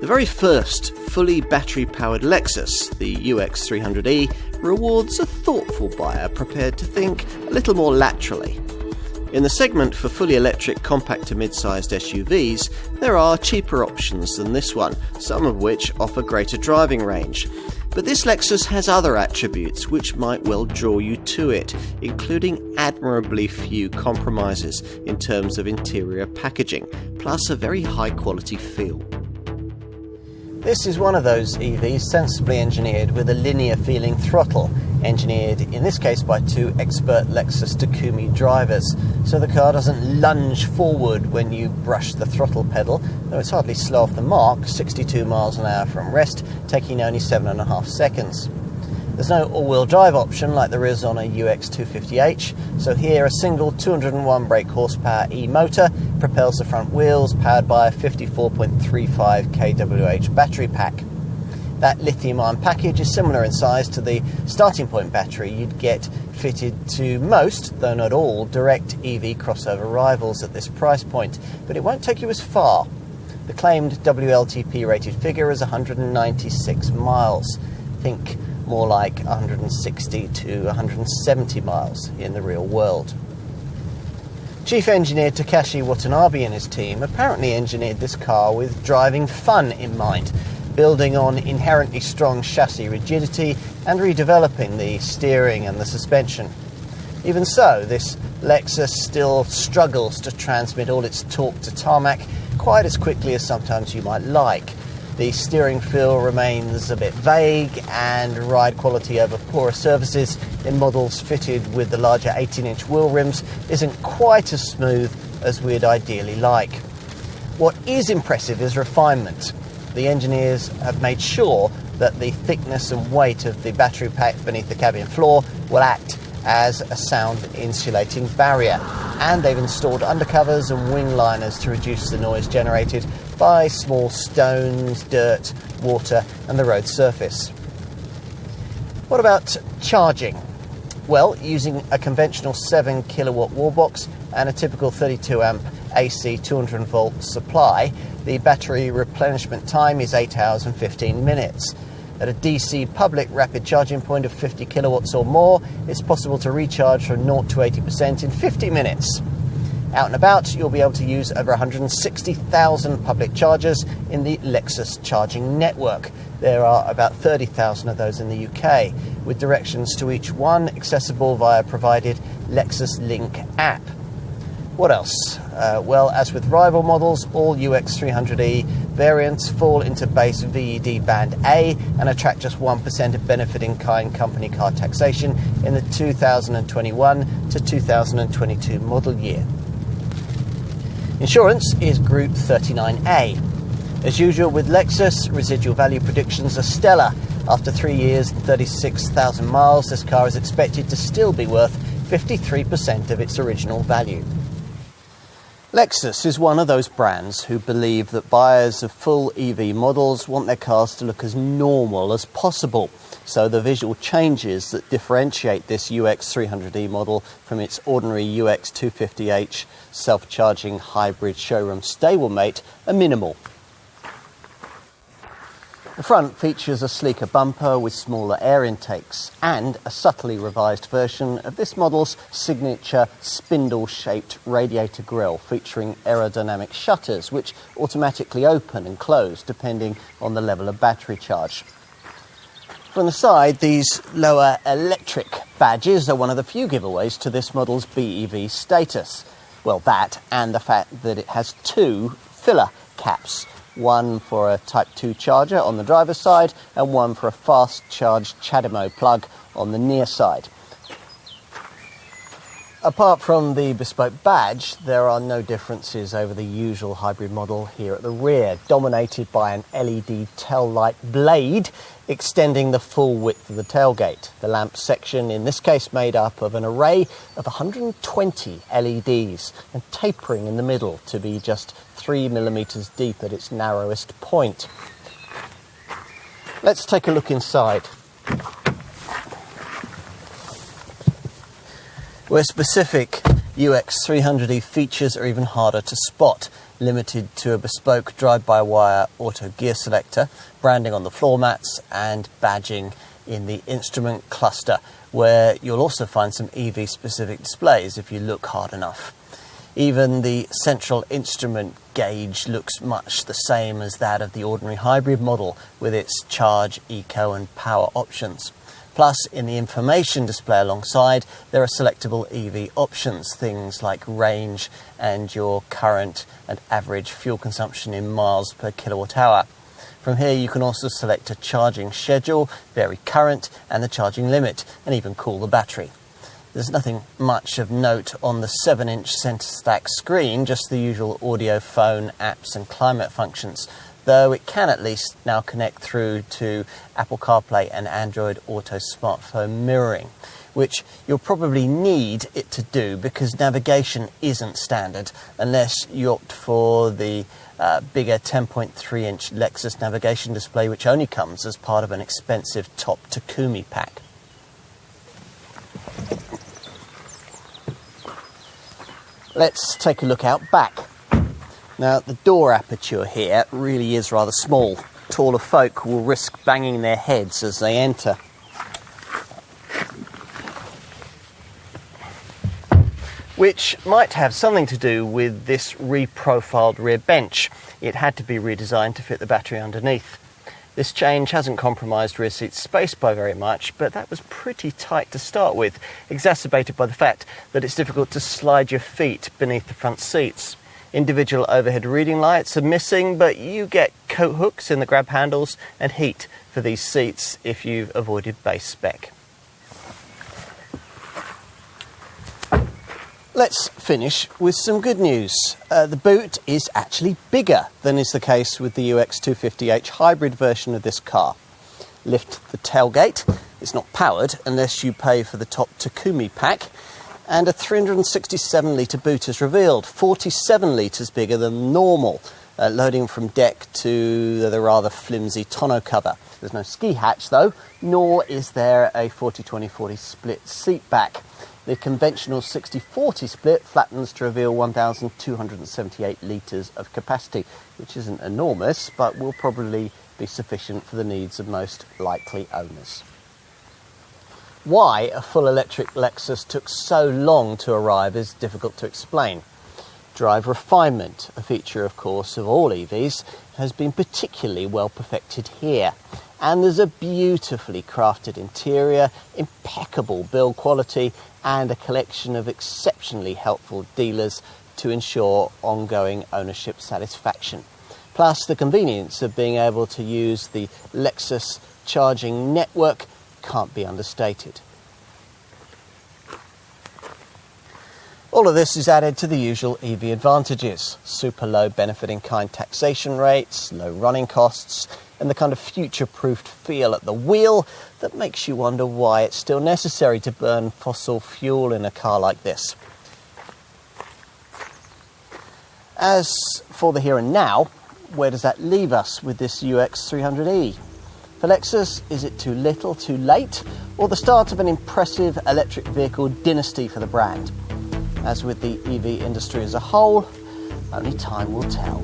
The very first fully battery-powered Lexus, the UX 300e, rewards a thoughtful buyer prepared to think a little more laterally. In the segment for fully electric compact to mid-sized SUVs, there are cheaper options than this one, some of which offer greater driving range. But this Lexus has other attributes which might well draw you to it, including admirably few compromises in terms of interior packaging, plus a very high-quality feel. This is one of those EVs sensibly engineered with a linear-feeling throttle, engineered in this case by two expert Lexus Takumi drivers, so the car doesn't lunge forward when you brush the throttle pedal, though it's hardly slow off the mark, 62 miles an hour from rest, taking only 7.5 seconds. There's no all-wheel drive option like there is on a UX 250h, so here a single 201 brake horsepower e-motor propels the front wheels, powered by a 54.35 kWh battery pack. That lithium-ion package is similar in size to the starting point battery you'd get fitted to most, though not all, direct EV crossover rivals at this price point, but it won't take you as far. The claimed WLTP rated figure is 196 miles. Think more like 160 to 170 miles in the real world. Chief engineer Takashi Watanabe and his team apparently engineered this car with driving fun in mind, building on inherently strong chassis rigidity and redeveloping the steering and the suspension. Even so, this Lexus still struggles to transmit all its torque to tarmac quite as quickly as sometimes you might like. The steering feel remains a bit vague, and ride quality over poorer surfaces in models fitted with the larger 18-inch wheel rims isn't quite as smooth as we'd ideally like. What is impressive is refinement. The engineers have made sure that the thickness and weight of the battery pack beneath the cabin floor will act as a sound insulating barrier, and they've installed undercovers and wing liners to reduce the noise generated by small stones, dirt, water and the road surface. What about charging? Well, using a conventional 7 kilowatt wallbox and a typical 32 amp AC 200 volt supply, the battery replenishment time is 8 hours and 15 minutes. At a DC public rapid charging point of 50 kilowatts or more, it's possible to recharge from 0 to 80% in 50 minutes. Out and about, you'll be able to use over 160,000 public chargers in the Lexus charging network. There are about 30,000 of those in the UK, with directions to each one accessible via provided Lexus Link app. What else? Well, as with rival models, all UX 300e variants fall into base VED Band A and attract just 1% of benefit-in-kind company car taxation in the 2021 to 2022 model year. Insurance is Group 39A. As usual with Lexus, residual value predictions are stellar. After 3 years and 36,000 miles, this car is expected to still be worth 53% of its original value. Lexus is one of those brands who believe that buyers of full EV models want their cars to look as normal as possible. So the visual changes that differentiate this UX 300e model from its ordinary UX 250h self-charging hybrid showroom stablemate are minimal. The front features a sleeker bumper with smaller air intakes and a subtly revised version of this model's signature spindle-shaped radiator grille featuring aerodynamic shutters which automatically open and close depending on the level of battery charge. From the side, these lower electric badges are one of the few giveaways to this model's BEV status. Well, that and the fact that it has two filler caps. One for a Type 2 charger on the driver's side and one for a fast charge CHAdeMO plug on the near side. Apart from the bespoke badge, there are no differences over the usual hybrid model here at the rear, dominated by an LED tail light blade extending the full width of the tailgate. The lamp section in this case made up of an array of 120 LEDs and tapering in the middle to be just 3 millimeters deep at its narrowest point. Let's take a look inside. We're specific UX 300e features are even harder to spot, limited to a bespoke drive-by-wire auto gear selector, branding on the floor mats and badging in the instrument cluster, where you'll also find some EV-specific displays if you look hard enough. Even the central instrument gauge looks much the same as that of the ordinary hybrid model, with its charge, eco and power options. Plus, in the information display alongside, there are selectable EV options, things like range and your current and average fuel consumption in miles per kilowatt hour. From here you can also select a charging schedule, vary current and the charging limit, and even cool the battery. There's nothing much of note on the 7-inch centre stack screen, just the usual audio, phone, apps and climate functions, though it can at least now connect through to Apple CarPlay and Android Auto smartphone mirroring, which you'll probably need it to do because navigation isn't standard unless you opt for the bigger 10.3-inch Lexus navigation display, which only comes as part of an expensive top Takumi pack. Let's take a look out back. Now, the door aperture here really is rather small. Taller folk will risk banging their heads as they enter. Which might have something to do with this reprofiled rear bench. It had to be redesigned to fit the battery underneath. This change hasn't compromised rear seat space by very much, but that was pretty tight to start with, exacerbated by the fact that it's difficult to slide your feet beneath the front seats. Individual overhead reading lights are missing, but you get coat hooks in the grab handles and heat for these seats if you've avoided base spec. Let's finish with some good news. The boot is actually bigger than is the case with the UX 250h hybrid version of this car. Lift the tailgate. It's not powered unless you pay for the top Takumi pack. And a 367-litre boot is revealed, 47 litres bigger than normal, loading from deck to the rather flimsy tonneau cover. There's no ski hatch though, nor is there a 40-20-40 split seat back. The conventional 60-40 split flattens to reveal 1,278 litres of capacity, which isn't enormous, but will probably be sufficient for the needs of most likely owners. Why a full electric Lexus took so long to arrive is difficult to explain. Drive refinement, a feature of course of all EVs, has been particularly well perfected here. And there's a beautifully crafted interior, impeccable build quality, and a collection of exceptionally helpful dealers to ensure ongoing ownership satisfaction. Plus, the convenience of being able to use the Lexus charging network can't be understated. All of this is added to the usual EV advantages: super low benefit-in-kind taxation rates, low running costs, and the kind of future-proofed feel at the wheel that makes you wonder why it's still necessary to burn fossil fuel in a car like this. As for the here and now, where does that leave us with this UX 300e? For Lexus, is it too little, too late, or the start of an impressive electric vehicle dynasty for the brand? As with the EV industry as a whole, only time will tell.